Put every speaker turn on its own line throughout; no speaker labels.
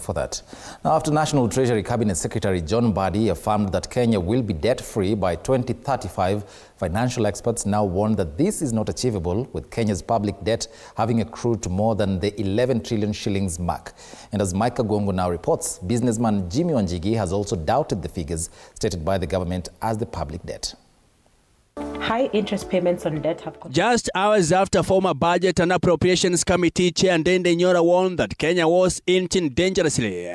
for that. Now, after National Treasury Cabinet Secretary John Mbadi affirmed that Kenya will be debt-free by 2035, financial experts now warn that this is not achievable, with Kenya's public debt having accrued to more than the 11 trillion shillings mark. And as Micah Gongo now reports, businessman Jimmy Wanjigi has also doubted the figures stated by the government as the public debt.
High interest payments on debt have...
Just hours after former Budget and Appropriations Committee Chair Ndende Nyoro warned that Kenya was inching dangerously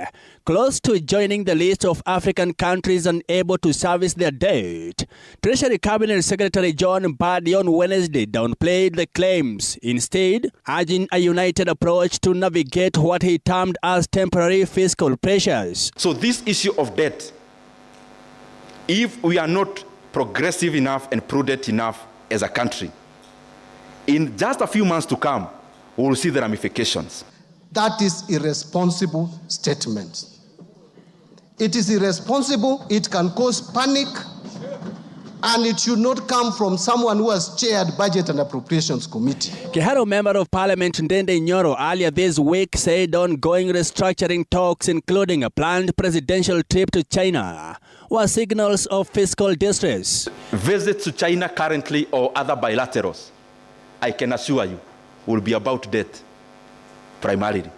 close to joining the list of African countries unable to service their debt, Treasury Cabinet Secretary John Mbadi on Wednesday downplayed the claims, instead urging a united approach to navigate what he termed as temporary fiscal pressures.
So this issue of debt, if we are not progressive enough and prudent enough as a country, in just a few months to come, we will see the ramifications.
That is irresponsible statement. It is irresponsible, it can cause panic, and it should not come from someone who has chaired Budget and Appropriations Committee.
Kiharu Member of Parliament Ndende Nyoro earlier this week said ongoing restructuring talks, including a planned presidential trip to China, were signals of fiscal distress.
Visits to China currently or other bilaterals, I can assure you, will be about debt primarily.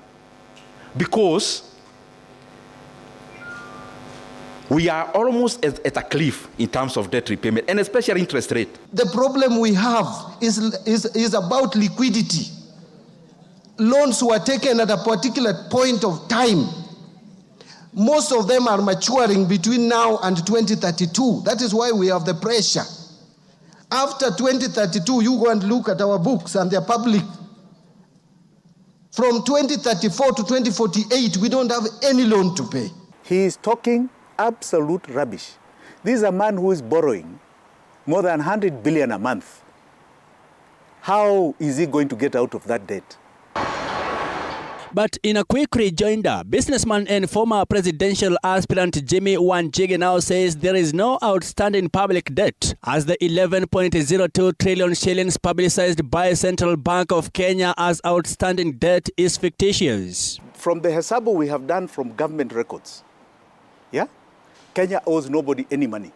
Because we are almost at a cliff in terms of debt repayment, and especially interest rate.
The problem we have is about liquidity. Loans were taken at a particular point of time. Most of them are maturing between now and 2032. That is why we have the pressure. After 2032, you go and look at our books and they're public. From 2034 to 2048, we don't have any loan to pay.
He is talking absolute rubbish. This is a man who is borrowing more than 100 billion a month. How is he going to get out of that debt?
But in a quick rejoinder, businessman and former presidential aspirant Jimmy Wanjigi now says there is no outstanding public debt, as the 11.02 trillion shillings publicized by Central Bank of Kenya as outstanding debt is fictitious.
From the hesabu we have done from government records, yeah, Kenya owes nobody any money.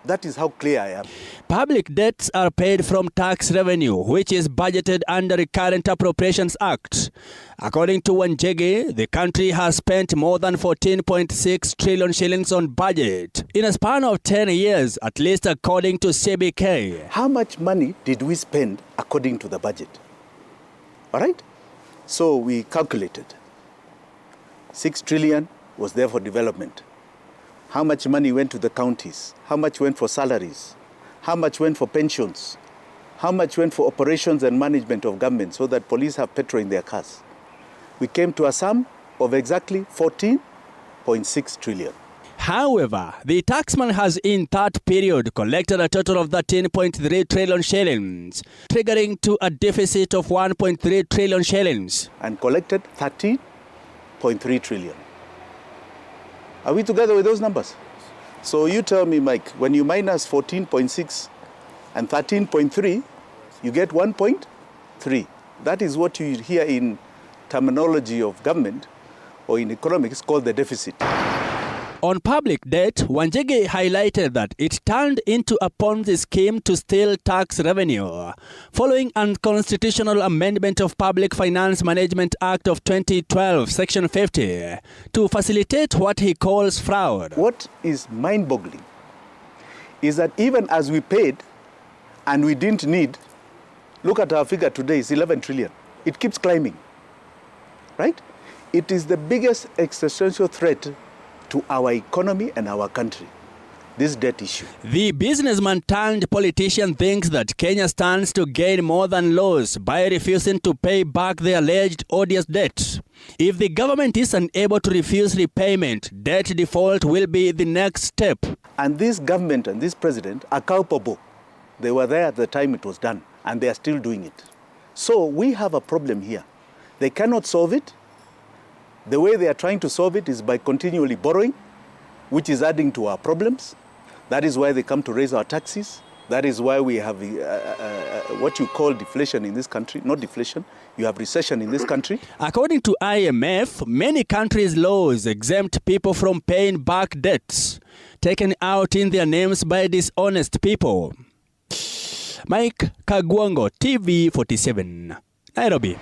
That is how clear I am.
Public debts are paid from tax revenue, which is budgeted under the Current Appropriations Act. According to Wanjigi, the country has spent more than 14.6 trillion shillings on budget in a span of 10 years, at least according to CBK.
How much money did we spend according to the budget? All right? So we calculated. 6 trillion was there for development. How much money went to the counties? How much went for salaries? How much went for pensions? How much went for operations and management of government so that police have petrol in their cars? We came to a sum of exactly 14.6 trillion.
However, the taxman has in that period collected a total of 13.3 trillion shillings, triggering to a deficit of 1.3 trillion shillings.
And collected 13.3 trillion. Are we together with those numbers? So you tell me, Mike, when you minus 14.6 and 13.3, you get 1.3. That is what you hear in terminology of government or in economics called the deficit.
On public debt, Wanjigi highlighted that it turned into a Ponzi scheme to steal tax revenue, following an constitutional amendment of Public Finance Management Act of 2012, Section 50, to facilitate what he calls fraud.
What is mind-boggling is that even as we paid and we didn't need, look at our figure today, it's 11 trillion. It keeps climbing, right? It is the biggest existential threat to our economy and our country, this debt issue.
The businessman turned politician thinks that Kenya stands to gain more than lose by refusing to pay back the alleged odious debt. If the government is unable to refuse repayment, debt default will be the next step.
And this government and this president are culpable. They were there at the time it was done, and they are still doing it. So we have a problem here. They cannot solve it. The way they are trying to solve it is by continually borrowing, which is adding to our problems. That is why they come to raise our taxes. That is why we have what you call deflation in this country. Not deflation, you have recession in this country.
According to IMF, many countries' laws exempt people from paying back debts taken out in their names by dishonest people. Mike Kagwango, TV 47, Nairobi.